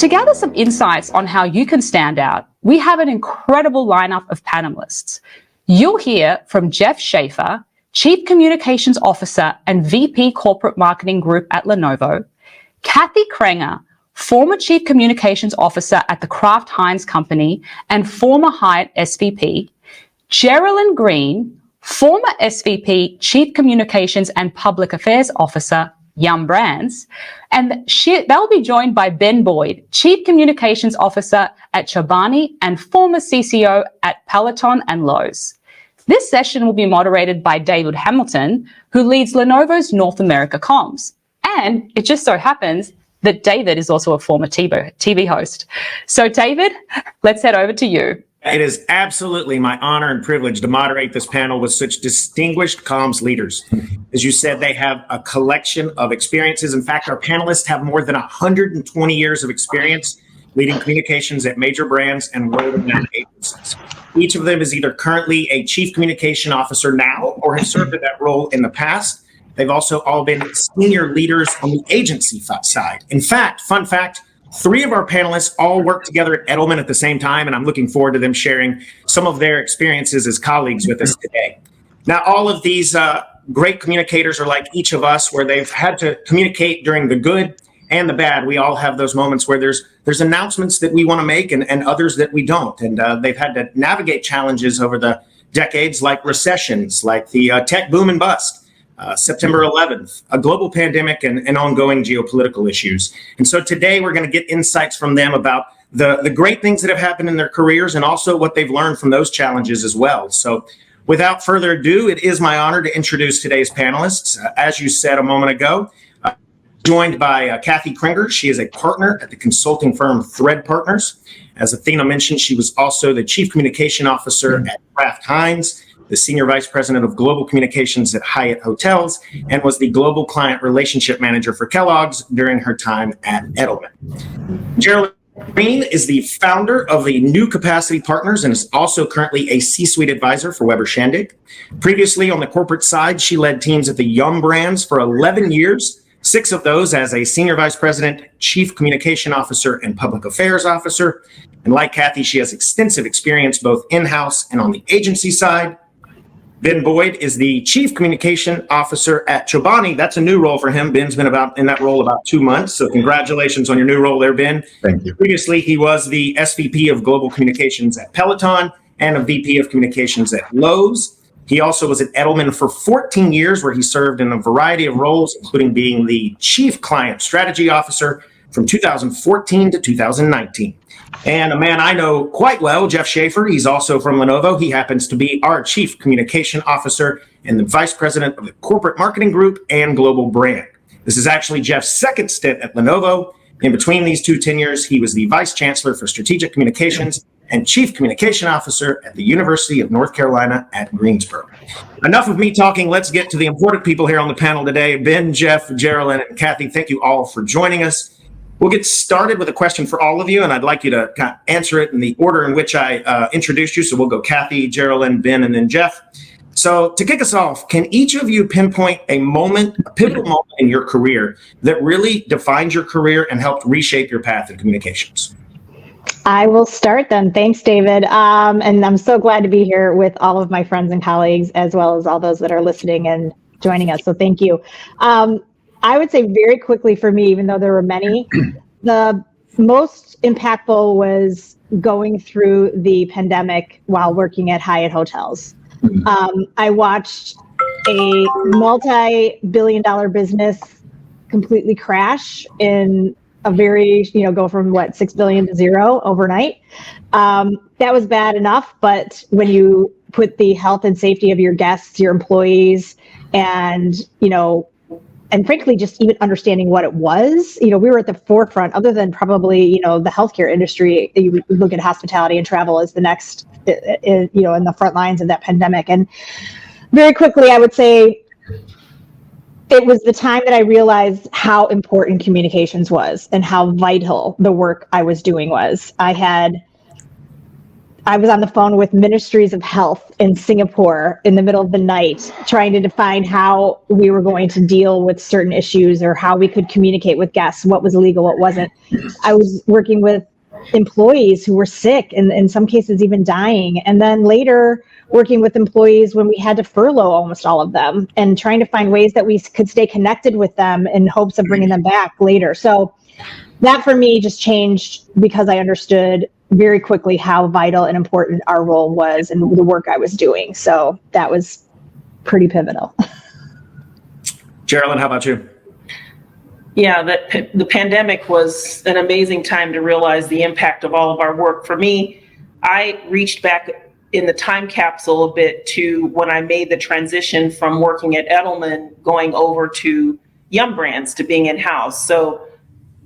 To gather some insights on how you can stand out, we have an incredible lineup of panelists. You'll hear from Jeff Shafer, Chief Communications Officer and VP Corporate Marketing Group at Lenovo, Kathy Krenger, former Chief Communications Officer at the Kraft Heinz Company and former Hyatt SVP, Jerilan Greene, former SVP, Chief Communications and Public Affairs Officer, Yum Brands, and they'll be joined by Ben Boyd, Chief Communications Officer at Chobani and former CCO at Peloton and Lowe. This session will be moderated by David Hamilton, who leads Lenovo's North America comms. And it just so happens that David is also a former TV host. So David, let's head over to you. It is absolutely my honor and privilege to moderate this panel with such distinguished comms leaders. As you said, they have a collection of experiences. In fact, our panelists have more than 120 years of experience leading communications at major brands and world-renowned agencies. Each of them is either currently a chief communication officer now or has served in that role in the past. They've also all been senior leaders on the agency side. In fact, fun fact, 3 of our panelists all work together at Edelman at the same time, and I'm looking forward to them sharing some of their experiences as colleagues with us today. Now, all of these great communicators are like each of us, where they've had to communicate during the good and the bad. We all have those moments where there's announcements that we want to make and others that we don't. And they've had to navigate challenges over the decades, like recessions, like the tech boom and bust, September 11th, a global pandemic, and ongoing geopolitical issues. And so today we're going to get insights from them about the great things that have happened in their careers and also what they've learned from those challenges as well. So without further ado, it is my honor to introduce today's panelists. As you said a moment ago, joined by Kathy Krenger. She is a partner at the consulting firm Thread Partners. As Athena mentioned, she was also the Chief Communication Officer at Kraft Heinz, the Senior Vice President of Global Communications at Hyatt Hotels, and was the Global Client Relationship Manager for Kellogg's during her time at Edelman. Jerilan Greene is the founder of the New Capacity Partners and is also currently a C-suite advisor for Weber Shandig. Previously on the corporate side, she led teams at the Yum Brands for 11 years, 6 of those as a Senior Vice President, Chief Communication Officer, and Public Affairs Officer. And like Kathy, she has extensive experience both in-house and on the agency side. Ben Boyd is the Chief Communication Officer at Chobani. That's a new role for him. Ben's been in that role about 2 months, so congratulations on your new role there, Ben. Thank you. Previously, he was the SVP of Global Communications at Peloton and a VP of Communications at Lowe. He also was at Edelman for 14 years, where he served in a variety of roles, including being the Chief Client Strategy Officer from 2014 to 2019. And a man I know quite well, Jeff Shafer, he's also from Lenovo. He happens to be our Chief Communication Officer and the Vice President of the Corporate Marketing Group and Global Brand. This is actually Jeff's second stint at Lenovo. In between these 2 tenures, he was the Vice Chancellor for Strategic Communications and Chief Communication Officer at the University of North Carolina at Greensboro. Enough of me talking. Let's get to the important people here on the panel today. Ben, Jeff, Jerilan, and Kathy, thank you all for joining us. We'll get started with a question for all of you, and I'd like you to kind of answer it in the order in which I introduced you. So we'll go Kathy, Jerilan, Ben, and then Jeff. So to kick us off, can each of you pinpoint a pivotal moment in your career that really defined your career and helped reshape your path in communications? I will start then. Thanks, David. And I'm so glad to be here with all of my friends and colleagues, as well as all those that are listening and joining us. So thank you. I would say very quickly for me, even though there were many, the most impactful was going through the pandemic while working at Hyatt Hotels. I watched a multi-billion-dollar business completely crash in a very, go from $6 billion to zero overnight. That was bad enough, but when you put the health and safety of your guests, your employees, and frankly, just even understanding what it was, we were at the forefront, other than probably, the healthcare industry. You look at hospitality and travel as the next, in the front lines of that pandemic. And very quickly, I would say it was the time that I realized how important communications was and how vital the work I was doing was. I had I was on the phone with Ministries of Health in Singapore in the middle of the night, trying to define how we were going to deal with certain issues or how we could communicate with guests, what was legal, what wasn't. I was working with employees who were sick and in some cases even dying. And then later working with employees when we had to furlough almost all of them and trying to find ways that we could stay connected with them in hopes of bringing them back later. So that for me just changed because I understood very quickly how vital and important our role was and the work I was doing. So that was pretty pivotal. Jerilan, how about you? Yeah, the pandemic was an amazing time to realize the impact of all of our work. For me, I reached back in the time capsule a bit to when I made the transition from working at Edelman going over to Yum Brands to being in-house. So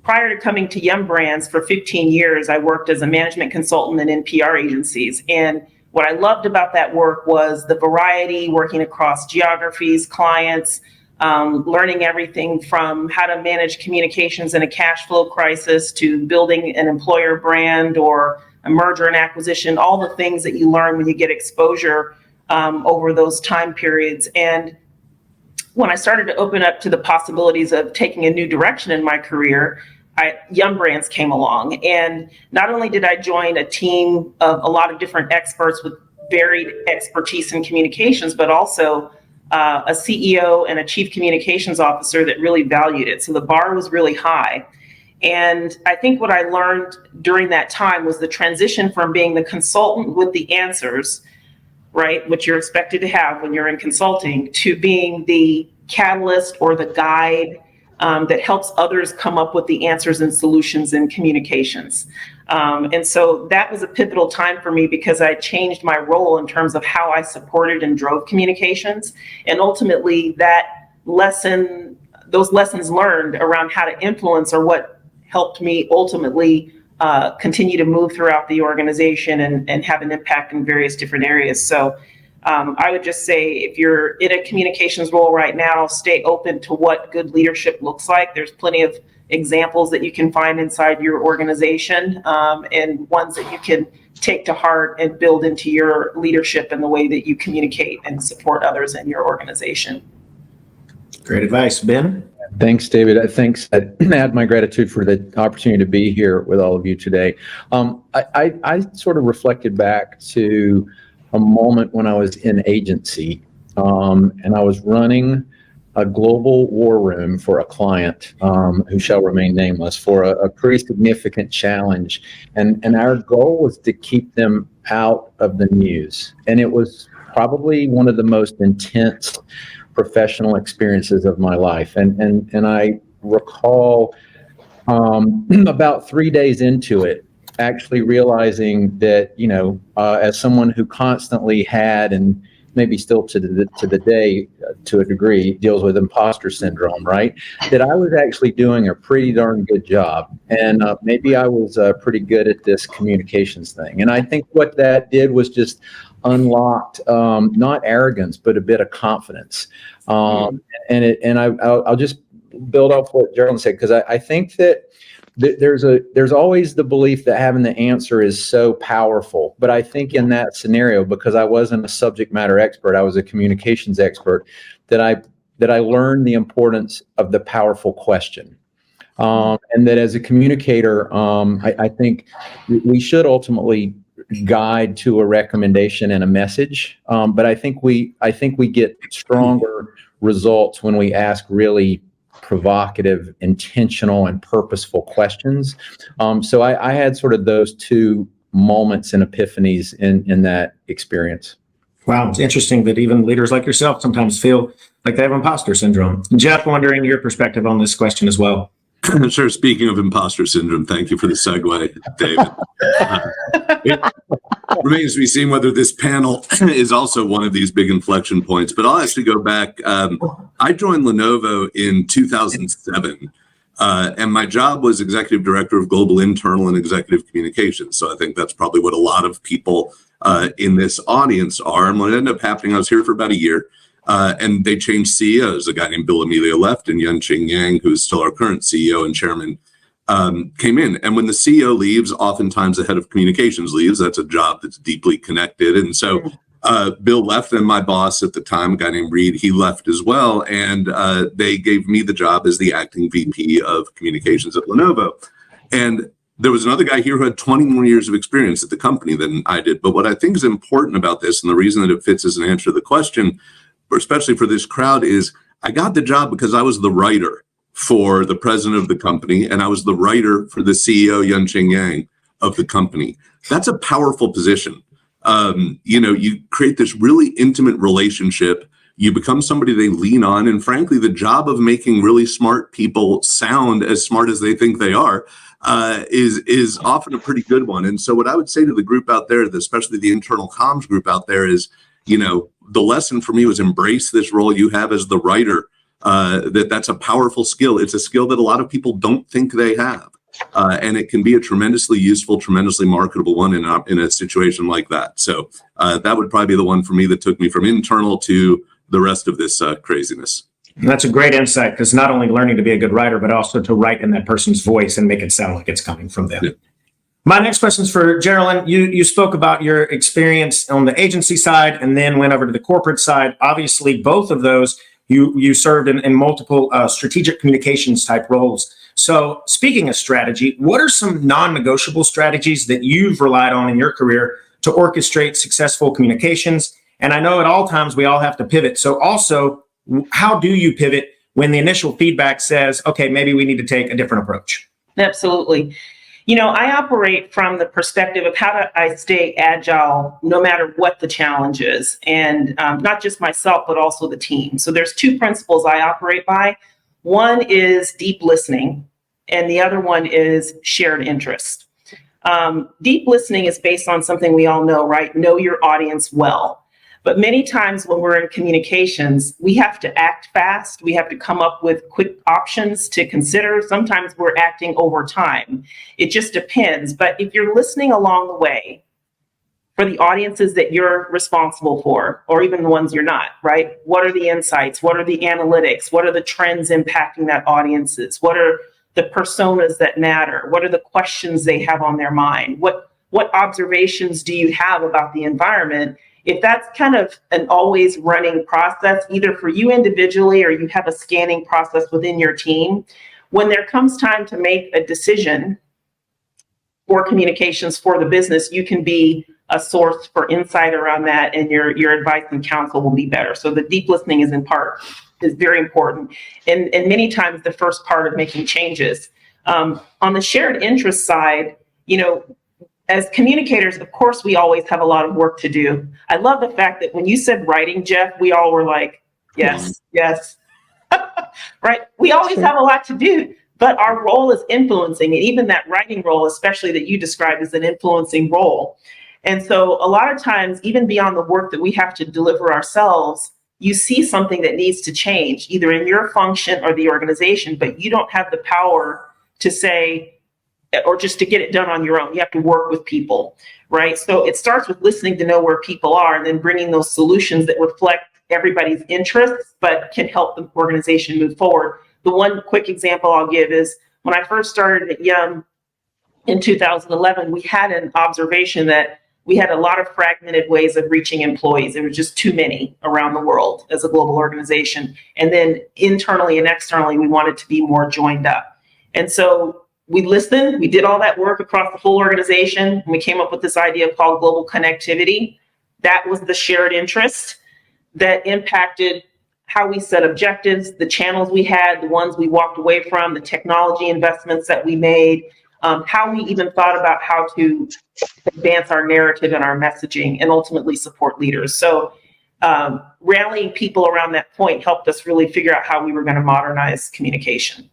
prior to coming to Yum Brands for 15 years, I worked as a management consultant in NPR agencies. And what I loved about that work was the variety, working across geographies, clients, learning everything from how to manage communications in a cash flow crisis to building an employer brand or a merger and acquisition, all the things that you learn when you get exposure over those time periods. And when I started to open up to the possibilities of taking a new direction in my career, Yum Brands came along. And not only did I join a team of a lot of different experts with varied expertise in communications, but also a CEO and a chief communications officer that really valued it. So the bar was really high. And I think what I learned during that time was the transition from being the consultant with the answers, right, which you're expected to have when you're in consulting, to being the catalyst or the guide that helps others come up with the answers and solutions in communications. And so that was a pivotal time for me because I changed my role in terms of how I supported and drove communications. And ultimately those lessons learned around how to influence are what helped me ultimately continue to move throughout the organization and have an impact in various different areas. So I would just say if you're in a communications role right now, stay open to what good leadership looks like. There's plenty of examples that you can find inside your organization and ones that you can take to heart and build into your leadership and the way that you communicate and support others in your organization. Great advice. Ben? Thanks, David. I add my gratitude for the opportunity to be here with all of you today. I sort of reflected back to a moment when I was in agency and I was running a global war room for a client who shall remain nameless for a pretty significant challenge. And our goal was to keep them out of the news. And it was probably one of the most intense professional experiences of my life. And I recall about 3 days into it, actually realizing that, as someone who constantly had and maybe still to the day, to a degree, deals with imposter syndrome, right? That I was actually doing a pretty darn good job. And maybe I was pretty good at this communications thing. And I think what that did was just unlocked not arrogance, but a bit of confidence. And I'll just build off what Jerilan said, because I think that there's always the belief that having the answer is so powerful. But I think in that scenario, because I wasn't a subject matter expert, I was a communications expert, that I learned the importance of the powerful question. And that as a communicator, I think we should ultimately guide to a recommendation and a message. But I think we get stronger results when we ask really provocative, intentional, and purposeful questions. So I had sort of those two moments and epiphanies in that experience. Wow, it's interesting that even leaders like yourself sometimes feel like they have imposter syndrome. Jeff, wondering your perspective on this question as well. Sure. Speaking of imposter syndrome, thank you for the segue, David. It remains to be seen whether this panel is also one of these big inflection points, but I'll actually go back. I joined Lenovo in 2007, and my job was executive director of global internal and executive communications. So I think that's probably what a lot of people in this audience are. And what ended up happening, I was here for about a year. And they changed CEOs. A guy named Bill Amelio left, and Yun-Ching Yang, who's still our current CEO and chairman, came in. And when the CEO leaves, oftentimes the head of communications leaves. That's a job that's deeply connected. And so Bill left, and my boss at the time, a guy named Reed, he left as well. And they gave me the job as the acting VP of communications at Lenovo. And there was another guy here who had 20 more years of experience at the company than I did. But what I think is important about this, and the reason that it fits as an answer to the question, especially for this crowd, is I got the job because I was the writer for the president of the company, and I was the writer for the CEO, Yunqing Yang, of the company. That's a powerful position. You create this really intimate relationship. You become somebody they lean on. And frankly, the job of making really smart people sound as smart as they think they are is often a pretty good one. And so what I would say to the group out there, especially the internal comms group out there, is, the lesson for me was embrace this role you have as the writer. That's a powerful skill. It's a skill that a lot of people don't think they have. And it can be a tremendously useful, tremendously marketable one in a situation like that. So that would probably be the one for me that took me from internal to the rest of this craziness. And that's a great insight, because not only learning to be a good writer, but also to write in that person's voice and make it sound like it's coming from them. Yeah. My next question is for Jerilan. You spoke about your experience on the agency side and then went over to the corporate side. Obviously, both of those, you served in multiple strategic communications type roles. So speaking of strategy, what are some non-negotiable strategies that you've relied on in your career to orchestrate successful communications? And I know at all times we all have to pivot. So also, how do you pivot when the initial feedback says, okay, maybe we need to take a different approach? Absolutely. I operate from the perspective of how do I stay agile no matter what the challenge is, and not just myself, but also the team. So there's two principles I operate by. One is deep listening, and the other one is shared interest. Deep listening is based on something we all know, right? Know your audience well. But many times when we're in communications, we have to act fast. We have to come up with quick options to consider. Sometimes we're acting over time. It just depends. But if you're listening along the way for the audiences that you're responsible for, or even the ones you're not, right? What are the insights? What are the analytics? What are the trends impacting that audiences? What are the personas that matter? What are the questions they have on their mind? What observations do you have about the environment? If that's kind of an always running process, either for you individually or you have a scanning process within your team, when there comes time to make a decision for communications for the business, you can be a source for insight around that, and your advice and counsel will be better. So the deep listening is very important. And many times the first part of making changes. On the shared interest side, as communicators, of course, we always have a lot of work to do. I love the fact that when you said writing, Jeff, we all were like, yes. Right? We always have a lot to do, but our role is influencing. And even that writing role, especially that you described as an influencing role. And so a lot of times, even beyond the work that we have to deliver ourselves, you see something that needs to change, either in your function or the organization, but you don't have the power to say, or just to get it done on your own. You have to work with people, right? So it starts with listening to know where people are, and then bringing those solutions that reflect everybody's interests, but can help the organization move forward. The one quick example I'll give is when I first started at Yum in 2011, we had an observation that we had a lot of fragmented ways of reaching employees. There were just too many around the world as a global organization. And then internally and externally, we wanted to be more joined up. And so we listened, we did all that work across the full organization, and we came up with this idea called global connectivity. That was the shared interest that impacted how we set objectives, the channels we had, the ones we walked away from, the technology investments that we made, how we even thought about how to advance our narrative and our messaging and ultimately support leaders. So rallying people around that point helped us really figure out how we were going to modernize communication.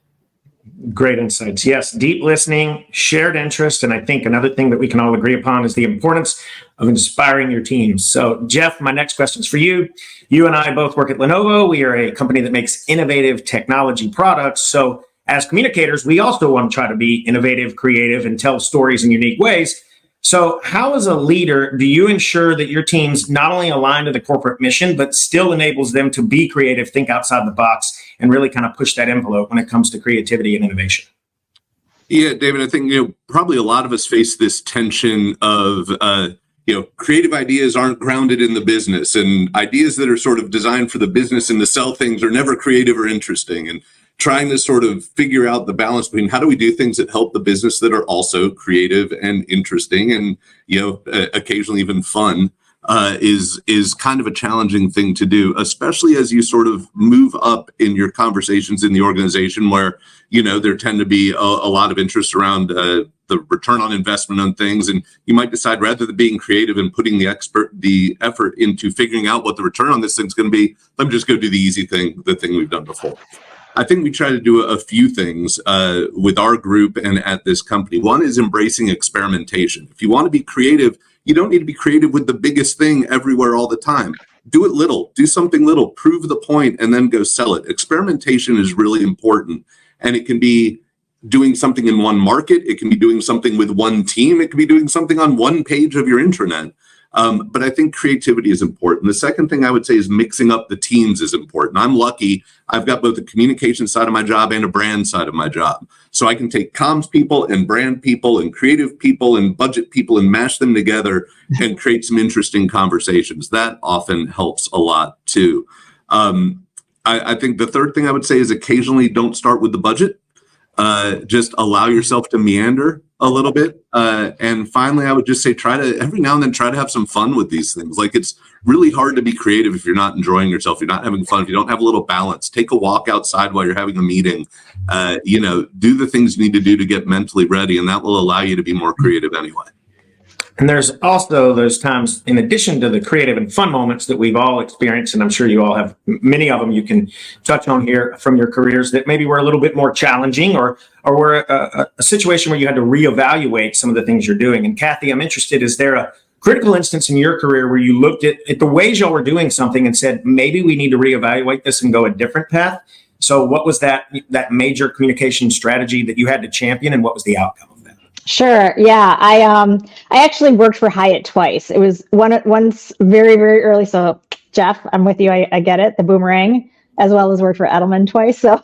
Great insights. Yes, deep listening, shared interest, and I think another thing that we can all agree upon is the importance of inspiring your teams. So, Jeff, my next question is for you. You and I both work at Lenovo. We are a company that makes innovative technology products. So, as communicators, we also want to try to be innovative, creative, and tell stories in unique ways. So, how as a leader do you ensure that your teams not only align to the corporate mission, but still enables them to be creative, think outside the box, and really kind of push that envelope when it comes to creativity and innovation? Yeah, David, I think, probably a lot of us face this tension of, creative ideas aren't grounded in the business, and ideas that are sort of designed for the business and to sell things are never creative or interesting. And trying to sort of figure out the balance between how do we do things that help the business that are also creative and interesting and, occasionally even fun, is kind of a challenging thing to do, especially as you sort of move up in your conversations in the organization where, there tend to be a lot of interest around the return on investment on things. And you might decide, rather than being creative and putting the effort into figuring out what the return on this thing's going to be, let me just go do the easy thing, the thing we've done before. I think we try to do a few things with our group and at this company. One is embracing experimentation. If you want to be creative, you don't need to be creative with the biggest thing everywhere all the time. Do it little, do something little, prove the point, and then go sell it. Experimentation is really important. And it can be doing something in one market. It can be doing something with one team. It can be doing something on one page of your intranet. But I think creativity is important. The second thing I would say is mixing up the teams is important. I'm lucky. I've got both the communication side of my job and a brand side of my job. So I can take comms people and brand people and creative people and budget people and mash them together and create some interesting conversations. That often helps a lot too. I think the third thing I would say is occasionally don't start with the budget. Just allow yourself to meander a little bit. And finally, I would just say every now and then try to have some fun with these things. Like, it's really hard to be creative if you're not enjoying yourself, you're not having fun, if you don't have a little balance. Take a walk outside while you're having a meeting. Do the things you need to do to get mentally ready, and that will allow you to be more creative anyway. And there's also those times, in addition to the creative and fun moments that we've all experienced, and I'm sure you all have many of them you can touch on here from your careers, that maybe were a little bit more challenging or were a situation where you had to reevaluate some of the things you're doing. And Kathy, I'm interested, is there a critical instance in your career where you looked at the ways y'all were doing something and said, maybe we need to reevaluate this and go a different path? So what was that major communication strategy that you had to champion, and what was the outcome? Sure. Yeah. I actually worked for Hyatt twice. It was once very, very early. So Jeff, I'm with you. I get it. The boomerang, as well as worked for Edelman twice. So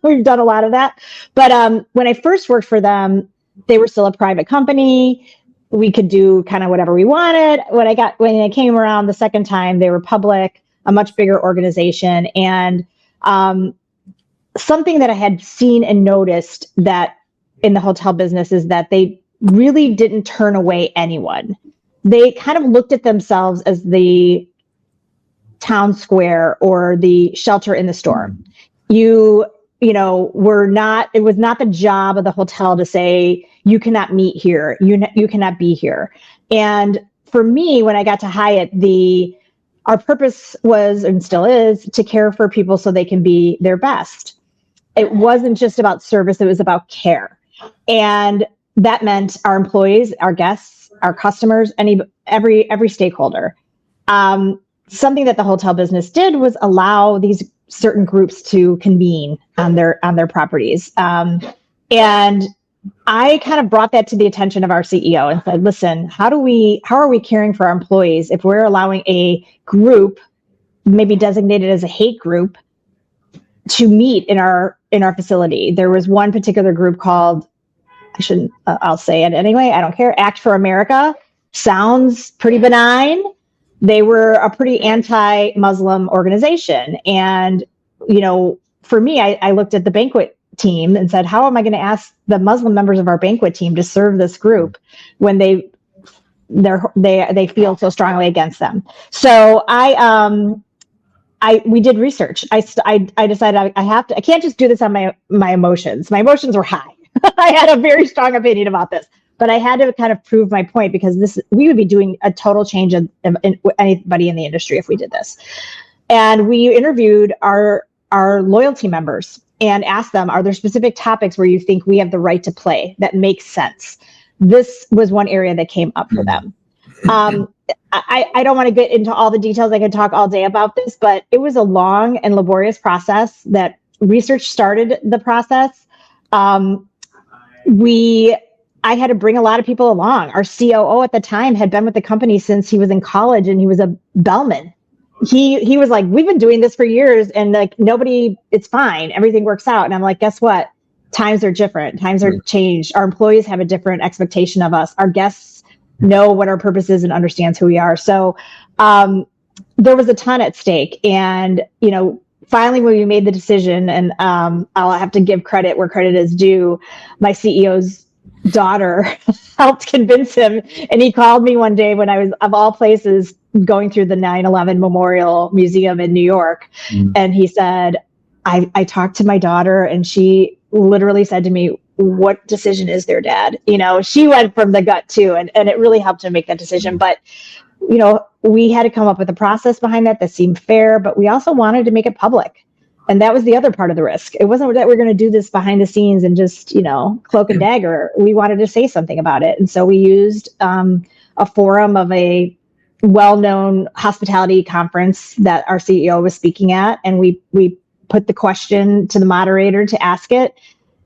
we've done a lot of that. But when I first worked for them, they were still a private company. We could do kind of whatever we wanted. When I came around the second time, they were public, a much bigger organization. And something that I had seen and noticed that in the hotel business is that they really didn't turn away anyone. They kind of looked at themselves as the town square or the shelter in the storm. It was not the job of the hotel to say, you cannot meet here, you cannot be here. And for me, when I got to Hyatt, our purpose was, and still is, to care for people so they can be their best. It wasn't just about service, it was about care. And that meant our employees, our guests, our customers, every stakeholder. Something that the hotel business did was allow these certain groups to convene on their properties. And I kind of brought that to the attention of our CEO and said, listen, how are we caring for our employees if we're allowing a group, maybe designated as a hate group, to meet in our facility? There was one particular group called, I'll say it anyway, I don't care, Act for America. Sounds pretty benign. They were a pretty anti-Muslim organization. And, for me, I looked at the banquet team and said, how am I going to ask the Muslim members of our banquet team to serve this group when they feel so strongly against them? So we did research. I decided I can't just do this on my emotions. My emotions were high. I had a very strong opinion about this, but I had to kind of prove my point, because we would be doing a total change in anybody in the industry if we did this. And we interviewed our loyalty members and asked them, are there specific topics where you think we have the right to play that makes sense? This was one area that came up for them. I don't want to get into all the details. I could talk all day about this, but it was a long and laborious process that research started the process. I had to bring a lot of people along. Our COO at the time had been with the company since he was in college, and he was a bellman. He was like, we've been doing this for years, and like, nobody, it's fine. Everything works out. And I'm like, guess what? times are different. Times are changed. Our employees have a different expectation of us. Our guests know what our purpose is and understands who we are. So there was a ton at stake. And, finally, when we made the decision, and I'll have to give credit where credit is due, my CEO's daughter helped convince him. And he called me one day when I was, of all places, going through the 9/11 Memorial Museum in New York. And he said, I talked to my daughter and she literally said to me, "What decision is there, Dad?" She went from the gut too. And it really helped him make that decision. But, we had to come up with a process behind that seemed fair, but we also wanted to make it public. And that was the other part of the risk. It wasn't that we're going to do this behind the scenes and just, cloak and dagger. We wanted to say something about it. And so we used a forum of a well-known hospitality conference that our CEO was speaking at. And we put the question to the moderator to ask it.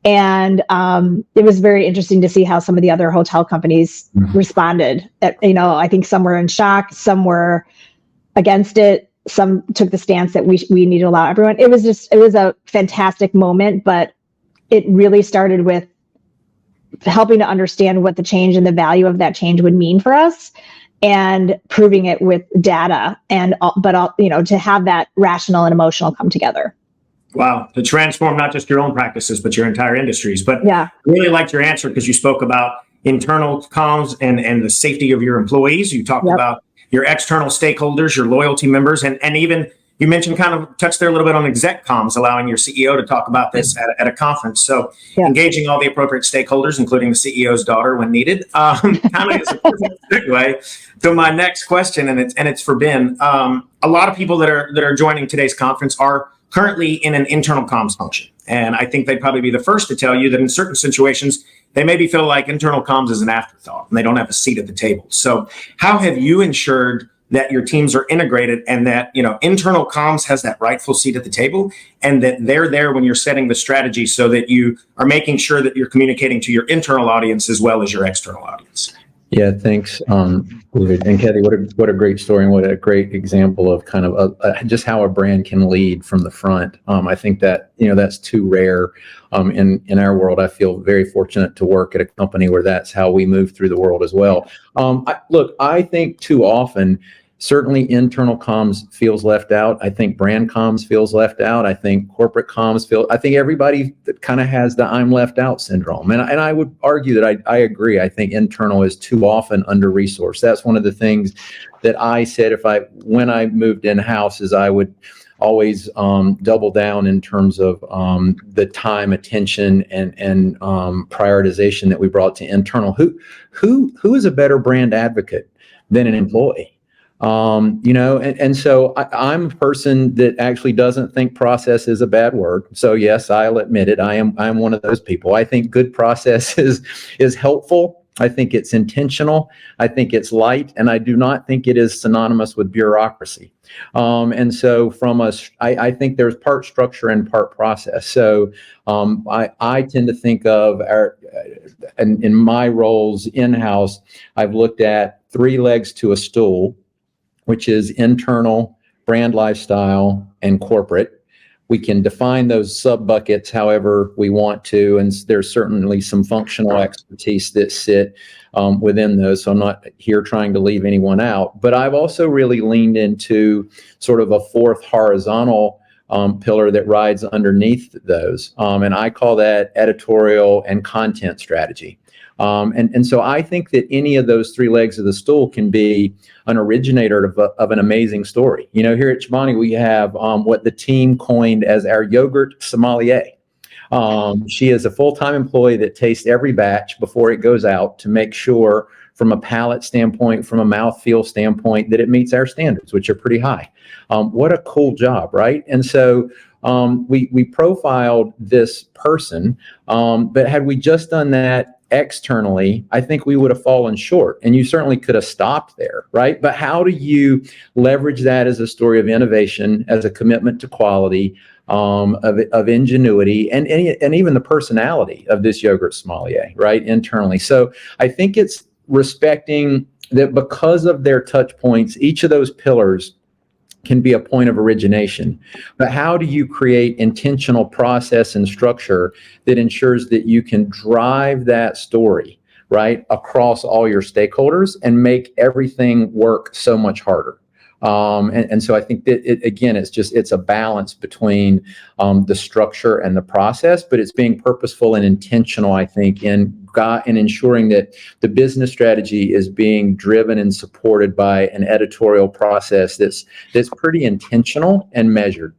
And it was very interesting to see how some of the other hotel companies responded. I think some were in shock, some were against it, some took the stance that we need to allow everyone. It was a fantastic moment, but it really started with helping to understand what the change and the value of that change would mean for us, and proving it with data, but to have that rational and emotional come together. Wow, to transform not just your own practices, but your entire industries. But yeah, I really liked your answer because you spoke about internal comms and the safety of your employees. You talked about your external stakeholders, your loyalty members, and even you mentioned, kind of touched there a little bit on exec comms, allowing your CEO to talk about this at a conference. So engaging all the appropriate stakeholders, including the CEO's daughter when needed, kind of is a perfect segue to my next question, and it's for Ben. A lot of people that are joining today's conference are currently in an internal comms function. And I think they'd probably be the first to tell you that in certain situations, they maybe feel like internal comms is an afterthought and they don't have a seat at the table. So how have you ensured that your teams are integrated and that, internal comms has that rightful seat at the table and that they're there when you're setting the strategy so that you are making sure that you're communicating to your internal audience as well as your external audience? Yeah, thanks, David. And Kathy, what a great story and what a great example of kind of just how a brand can lead from the front. I think that, that's too rare in our world. I feel very fortunate to work at a company where that's how we move through the world as well. I think too often, certainly internal comms feels left out. I think brand comms feels left out. I think corporate comms I think everybody that kind of has the I'm left out syndrome. And I would argue that I agree. I think internal is too often under-resourced. That's one of the things that I said when I moved in-house is I would always double down in terms of the time, attention, and prioritization that we brought to internal. Who is a better brand advocate than an employee? And so I'm a person that actually doesn't think process is a bad word. So yes, I'll admit it. I'm one of those people. I think good process is helpful. I think it's intentional. I think it's light, and I do not think it is synonymous with bureaucracy. And so I think there's part structure and part process. So I tend to think of in my roles in-house, I've looked at 3 legs to a stool, which is internal, brand lifestyle, and corporate. We can define those sub-buckets however we want to, and there's certainly some functional expertise that sit within those, so I'm not here trying to leave anyone out. But I've also really leaned into sort of a 4th horizontal pillar that rides underneath those, and I call that editorial and content strategy. And so I think that any of those 3 legs of the stool can be an originator of an amazing story. Here at Chobani, we have what the team coined as our yogurt sommelier. She is a full-time employee that tastes every batch before it goes out to make sure from a palate standpoint, from a mouthfeel standpoint, that it meets our standards, which are pretty high. What a cool job, right? And so we profiled this person, but had we just done that externally, I think we would have fallen short, and you certainly could have stopped there, right? But how do you leverage that as a story of innovation, as a commitment to quality, of ingenuity, and even the personality of this yogurt sommelier, right, internally? So I think it's respecting that because of their touch points, each of those pillars can be a point of origination. But how do you create intentional process and structure that ensures that you can drive that story, right, across all your stakeholders and make everything work so much harder? And so I think that it's a balance between the structure and the process, but it's being purposeful and intentional, I think, in ensuring that the business strategy is being driven and supported by an editorial process that's pretty intentional and measured.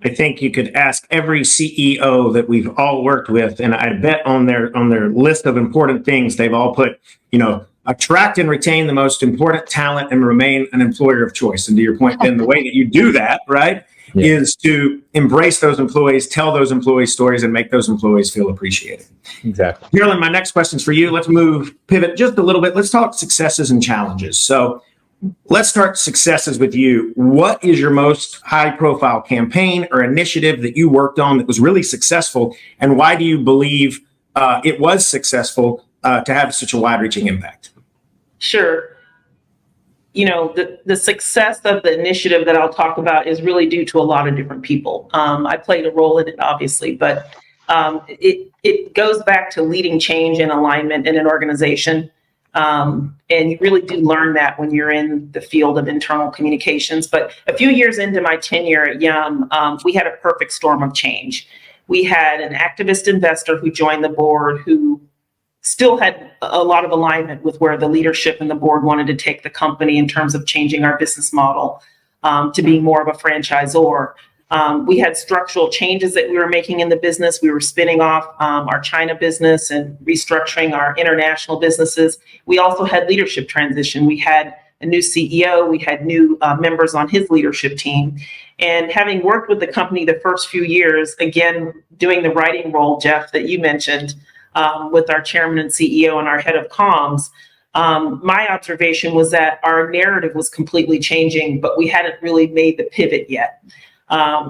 I think you could ask every CEO that we've all worked with, and I bet on their list of important things, they've all put, attract and retain the most important talent and remain an employer of choice. And to your point, then the way that you do that, right, is to embrace those employees, tell those employees stories, and make those employees feel appreciated. Exactly. Jerilan, my next question is for you. Let's pivot just a little bit. Let's talk successes and challenges. So let's start successes with you. What is your most high-profile campaign or initiative that you worked on that was really successful, and why do you believe it was successful to have such a wide-reaching impact? Sure. The success of the initiative that I'll talk about is really due to a lot of different people. I played a role in it, obviously, but it goes back to leading change and alignment in an organization. And you really do learn that when you're in the field of internal communications. But a few years into my tenure at Yum, we had a perfect storm of change. We had an activist investor who joined the board who still had a lot of alignment with where the leadership and the board wanted to take the company in terms of changing our business model to being more of a franchisor. We had structural changes that we were making in the business. We were spinning off our China business and restructuring our international businesses. We also had leadership transition. We had a new CEO. We had new members on his leadership team. And having worked with the company the first few years, again, doing the writing role, Jeff, that you mentioned, with our chairman and CEO and our head of comms, my observation was that our narrative was completely changing, but we hadn't really made the pivot yet.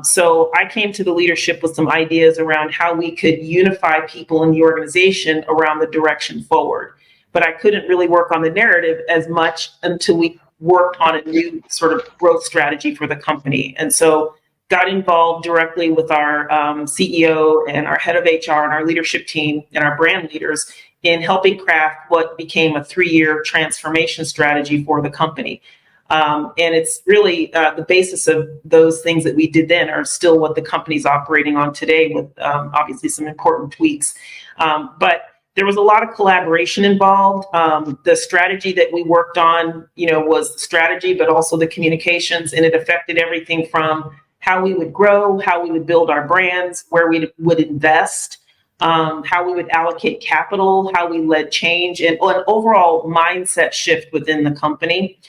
So I came to the leadership with some ideas around how we could unify people in the organization around the direction forward. But I couldn't really work on the narrative as much until we worked on a new sort of growth strategy for the company. And so got involved directly with our CEO and our head of HR and our leadership team and our brand leaders in helping craft what became a 3-year transformation strategy for the company. And it's really the basis of those things that we did then are still what the company's operating on today with obviously some important tweaks. But there was a lot of collaboration involved. The strategy that we worked on, was the strategy, but also the communications, and it affected everything from how we would grow, how we would build our brands, where we would invest, how we would allocate capital, how we led change, and an overall mindset shift within the company.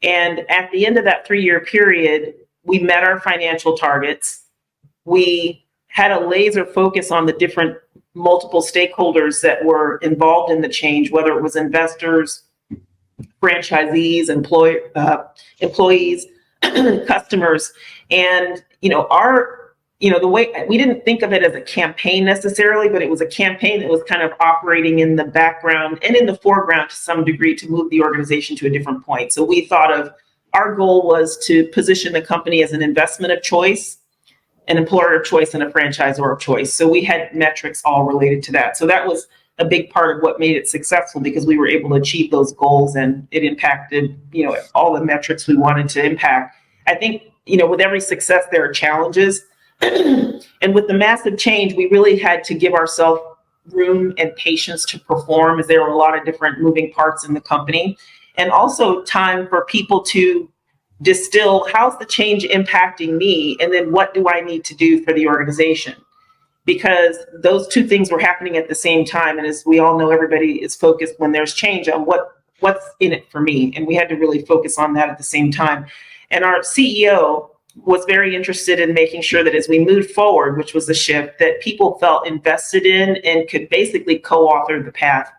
And at the end of that 3-year period, we met our financial targets. We had a laser focus on the different multiple stakeholders that were involved in the change, whether it was investors, franchisees, employees, customers. And, the way we didn't think of it as a campaign necessarily, but it was a campaign that was kind of operating in the background and in the foreground to some degree to move the organization to a different point. So we thought of our goal was to position the company as an investment of choice, an employer of choice, and a franchisor of choice. So we had metrics all related to that. So that was a big part of what made it successful, because we were able to achieve those goals and it impacted, all the metrics we wanted to impact. I think, with every success, there are challenges. And with the massive change, we really had to give ourselves room and patience to perform, as there were a lot of different moving parts in the company. And also time for people to distill, how's the change impacting me? And then what do I need to do for the organization? Because those two things were happening at the same time. And as we all know, everybody is focused when there's change on what's in it for me. And we had to really focus on that at the same time. And our CEO was very interested in making sure that as we moved forward, which was the shift, that people felt invested in and could basically co-author the path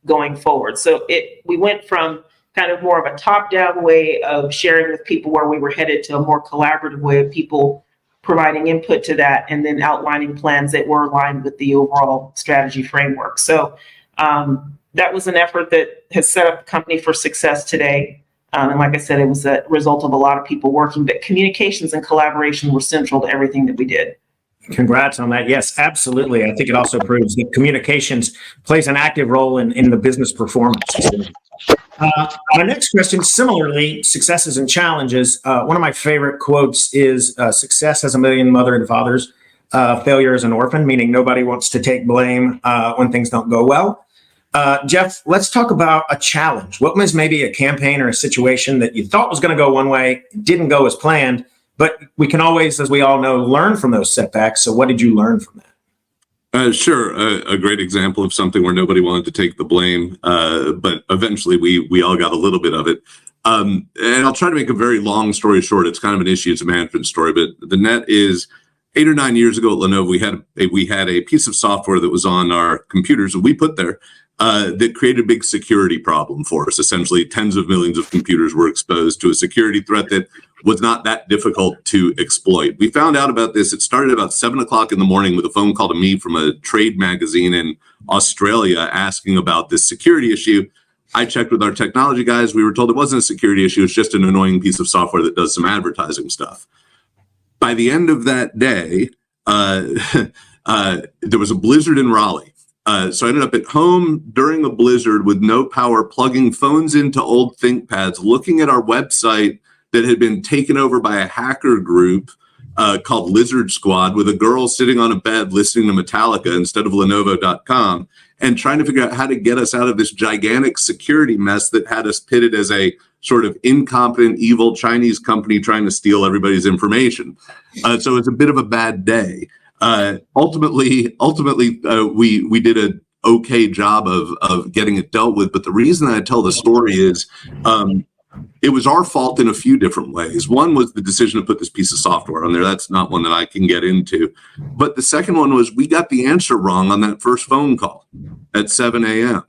going forward. So we went from kind of more of a top-down way of sharing with people where we were headed to a more collaborative way of people providing input to that and then outlining plans that were aligned with the overall strategy framework. So that was an effort that has set up the company for success today. And like I said, it was a result of a lot of people working, but communications and collaboration were central to everything that we did. Congrats on that. Yes, absolutely. I think it also proves that communications plays an active role in the business performance. My next question, similarly, successes and challenges. One of my favorite quotes is success has a million mother and fathers. Failure is an orphan, meaning nobody wants to take blame when things don't go well. Jeff, let's talk about a challenge. What was maybe a campaign or a situation that you thought was going to go one way, didn't go as planned, but we can always, as we all know, learn from those setbacks. So what did you learn from that? Sure. A great example of something where nobody wanted to take the blame, but eventually we all got a little bit of it. And I'll try to make a very long story short. It's kind of an issues management story, but the net is 8 or 9 years ago at Lenovo, we had a piece of software that was on our computers that we put there that created a big security problem for us. Essentially, tens of millions of computers were exposed to a security threat that was not that difficult to exploit. We found out about this. It started about 7 o'clock in the morning with a phone call to me from a trade magazine in Australia asking about this security issue. I checked with our technology guys. We were told it wasn't a security issue. It's just an annoying piece of software that does some advertising stuff. By the end of that day, there was a blizzard in Raleigh. So I ended up at home during the blizzard with no power, plugging phones into old ThinkPads, looking at our website that had been taken over by a hacker group called Lizard Squad, with a girl sitting on a bed listening to Metallica instead of Lenovo.com, and trying to figure out how to get us out of this gigantic security mess that had us pitted as a sort of incompetent, evil Chinese company trying to steal everybody's information. So it's a bit of a bad day. Ultimately, we did an okay job of getting it dealt with. But the reason I tell the story is it was our fault in a few different ways. One was the decision to put this piece of software on there. That's not one that I can get into. But the second one was we got the answer wrong on that first phone call at 7 a.m.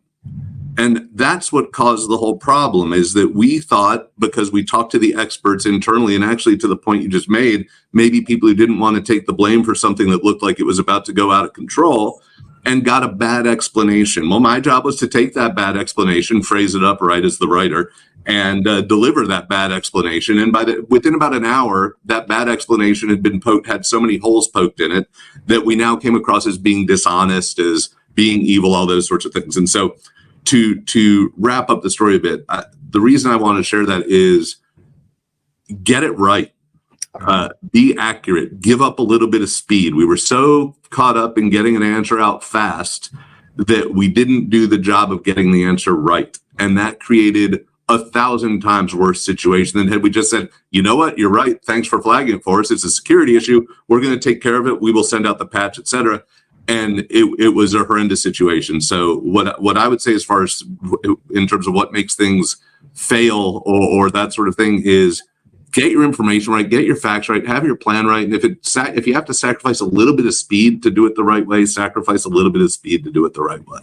And that's what caused the whole problem, is that we thought, because we talked to the experts internally, and actually to the point you just made, maybe people who didn't want to take the blame for something that looked like it was about to go out of control, and got a bad explanation. Well, my job was to take that bad explanation, phrase it up right as the writer, and deliver that bad explanation. And within about an hour, that bad explanation had so many holes poked in it that we now came across as being dishonest, as being evil, all those sorts of things. And so to wrap up the story a bit, the reason I want to share that is get it right. Be accurate, give up a little bit of speed. We were so caught up in getting an answer out fast that we didn't do the job of getting the answer right. And that created 1,000 times worse situation than had we just said, you know what, you're right. Thanks for flagging it for us. It's a security issue. We're going to take care of it. We will send out the patch, etc. And it was a horrendous situation. So what I would say, as far as in terms of what makes things fail or that sort of thing, is get your information right, get your facts right, have your plan right. And if you have to sacrifice a little bit of speed to do it the right way, sacrifice a little bit of speed to do it the right way.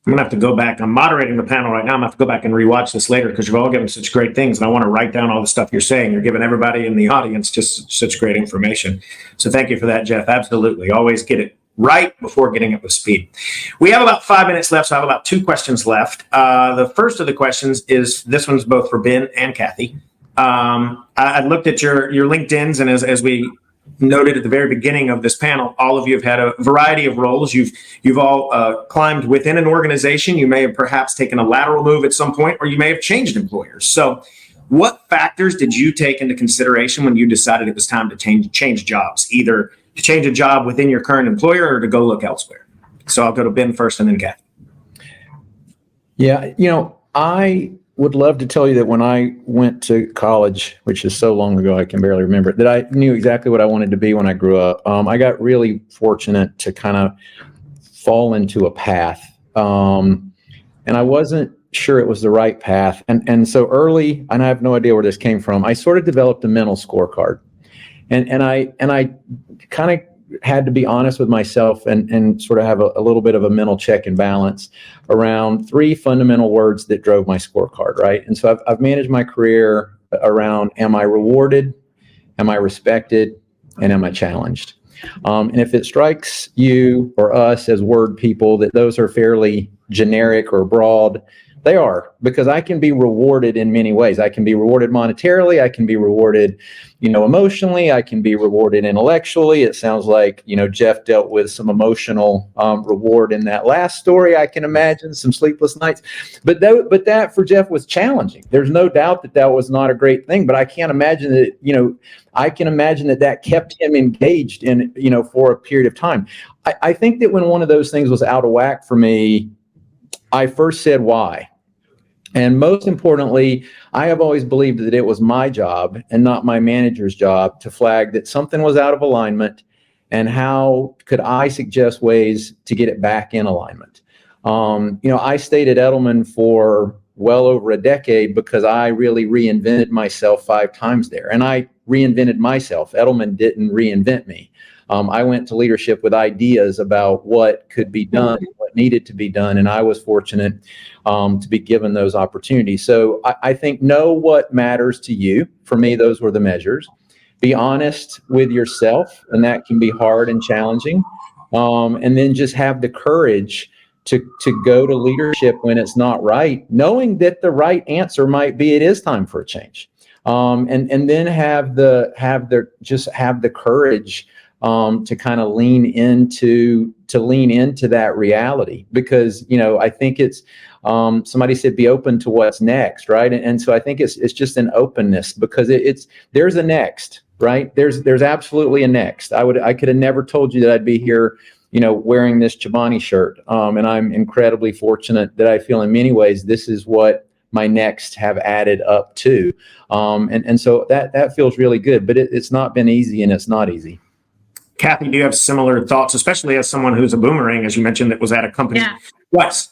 I'm going to have to go back. I'm moderating the panel right now. I'm going to have to go back and rewatch this later, because you've all given such great things. And I want to write down all the stuff you're saying. You're giving everybody in the audience just such great information. So thank you for that, Jeff. Absolutely. Always get it right before getting it with speed. We have about 5 minutes left, so I have about 2 questions left. The first of the questions is, this one's both for Ben and Kathy. I looked at your LinkedIns, and as we noted at the very beginning of this panel, all of you have had a variety of roles. You've all climbed within an organization. You may have perhaps taken a lateral move at some point, or you may have changed employers. So what factors did you take into consideration when you decided it was time to change jobs, either to change a job within your current employer or to go look elsewhere? So I'll go to Ben first and then Kathy. Yeah, I would love to tell you that when I went to college, which is so long ago I can barely remember it, that I knew exactly what I wanted to be when I grew up. I got really fortunate to kind of fall into a path, and I wasn't sure it was the right path. And so early, and I have no idea where this came from, I sort of developed a mental scorecard, and I kind of had to be honest with myself and sort of have a little bit of a mental check and balance around 3 fundamental words that drove my scorecard, right? And so I've managed my career around, am I rewarded, am I respected, and am I challenged? And if it strikes you or us as word people that those are fairly generic or broad, They are, because I can be rewarded in many ways. I can be rewarded monetarily. I can be rewarded, emotionally. I can be rewarded intellectually. It sounds like, Jeff dealt with some emotional reward in that last story. I can imagine some sleepless nights, but that for Jeff was challenging. There's no doubt that was not a great thing, but I can't imagine that, I can imagine that kept him engaged in, for a period of time. I think that when one of those things was out of whack for me, I first said why. And most importantly, I have always believed that it was my job and not my manager's job to flag that something was out of alignment, and how could I suggest ways to get it back in alignment. I stayed at Edelman for well over a decade because I really reinvented myself 5 times there. And I reinvented myself. Edelman didn't reinvent me. I went to leadership with ideas about what could be done, what needed to be done, and I was fortunate to be given those opportunities. So I think know what matters to you. For me, those were the measures. Be honest with yourself, and that can be hard and challenging. And then just have the courage to go to leadership when it's not right, knowing that the right answer might be it is time for a change. And then have the courage to kind of lean into that reality, because I think it's somebody said be open to what's next, right? And so I think it's just an openness, because there's a next, right? There's absolutely a next. I could have never told you that I'd be here, wearing this Chobani shirt, and I'm incredibly fortunate that I feel in many ways this is what my next have added up to, and so that feels really good. But it's not been easy, and it's not easy. Kathy, do you have similar thoughts, especially as someone who's a boomerang, as you mentioned, that was at a company? Yeah. What?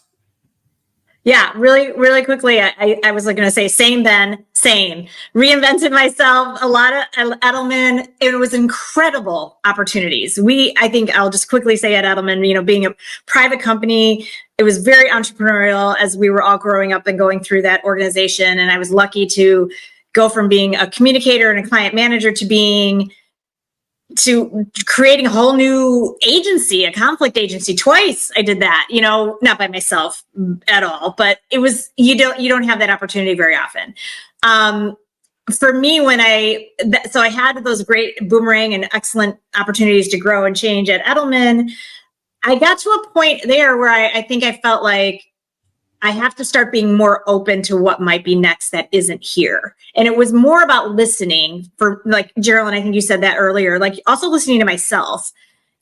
Yeah, really, really quickly. I was going to say same then, same. Reinvented myself, a lot of Edelman. It was incredible opportunities. I think I'll just quickly say at Edelman, being a private company, it was very entrepreneurial as we were all growing up and going through that organization. And I was lucky to go from being a communicator and a client manager to creating a whole new agency, a conflict agency. Twice I did that, not by myself at all, but it was, you don't have that opportunity very often. For me, so I had those great boomerang and excellent opportunities to grow and change at Edelman. I got to a point there where I think I felt like I have to start being more open to what might be next that isn't here. And it was more about listening for, like, Jerilan, I think you said that earlier, like also listening to myself.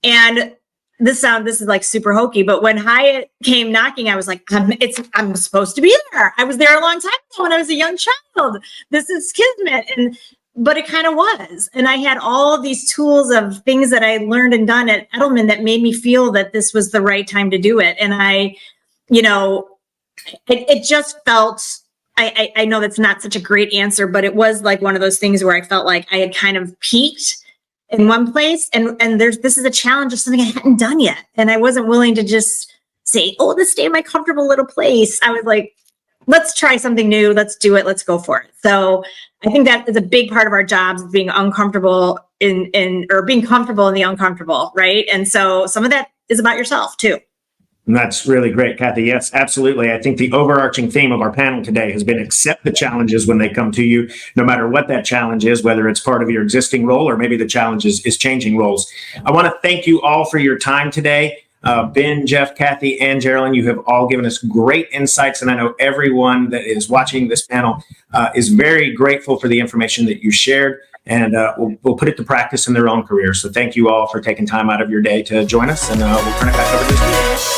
And this is like super hokey, but when Hyatt came knocking, I was like, I'm supposed to be there. I was there a long time ago when I was a young child. This is kismet. But it kind of was. And I had all of these tools of things that I learned and done at Edelman that made me feel that this was the right time to do it. And it just felt, I know that's not such a great answer, but it was like one of those things where I felt like I had kind of peaked in one place, and this is a challenge of something I hadn't done yet. And I wasn't willing to just say, oh, let's stay in my comfortable little place. I was like, let's try something new. Let's do it. Let's go for it. So I think that is a big part of our jobs, being uncomfortable or being comfortable in the uncomfortable, right? And so some of that is about yourself too. And that's really great, Kathy. Yes, absolutely. I think the overarching theme of our panel today has been accept the challenges when they come to you, no matter what that challenge is, whether it's part of your existing role or maybe the challenge is changing roles. I want to thank you all for your time today. Ben, Jeff, Kathy, and Jerilan, you have all given us great insights, and I know everyone that is watching this panel is very grateful for the information that you shared, and we'll put it to practice in their own careers. So thank you all for taking time out of your day to join us, and we'll turn it back over to the studio.